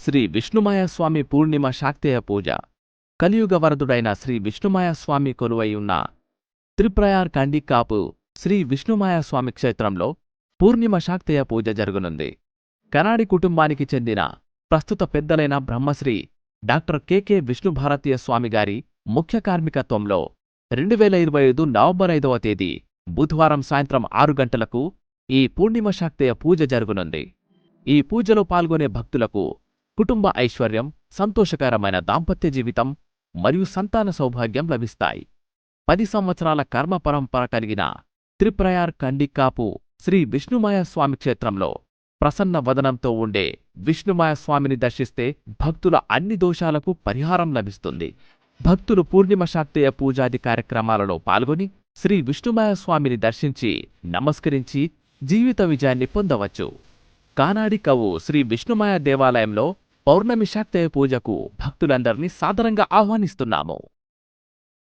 శ్రీ విష్ణుమాయస్వామి పూర్ణిమ శాక్తేయ పూజ. కలియుగ వరదుడైన శ్రీ విష్ణుమాయస్వామి కొలువై ఉన్న త్రిప్రయార్ కండికాపు శ్రీ విష్ణుమాయస్వామి క్షేత్రంలో పూర్ణిమ శాక్తేయ పూజ జరుగునుంది. కనాడి కుటుంబానికి చెందిన ప్రస్తుత పెద్దలైన బ్రహ్మశ్రీ డాక్టర్ కె విష్ణుభారతీయ స్వామి గారి ముఖ్య కార్మికత్వంలో 2025 నవంబర్ 5వ తేదీ బుధవారం సాయంత్రం 6 గంటలకు ఈ పూర్ణిమ శాక్తేయ పూజ జరుగునుంది. ఈ పూజలో పాల్గొనే భక్తులకు కుటుంబ ఐశ్వర్యం, సంతోషకరమైన దాంపత్య జీవితం మరియు సంతాన సౌభాగ్యం లభిస్తాయి. 10 సంవత్సరాల కర్మ పరంపర కలిగిన త్రిప్రయార్ కండికాపు శ్రీ విష్ణుమాయస్వామి క్షేత్రంలో ప్రసన్న వదనంతో ఉండే విష్ణుమాయస్వామిని దర్శిస్తే భక్తుల అన్ని దోషాలకు పరిహారం లభిస్తుంది. భక్తులు పూర్ణిమ శాక్తేయ పూజాది కార్యక్రమాలలో పాల్గొని శ్రీ విష్ణుమాయస్వామిని దర్శించి నమస్కరించి జీవిత విజయాన్ని పొందవచ్చు. కానాడి కవు శ్రీ విష్ణుమాయ దేవాలయంలో పౌర్ణమి శాక్తేయ పూజకు భక్తులందరినీ సాదరంగా ఆహ్వానిస్తున్నాము.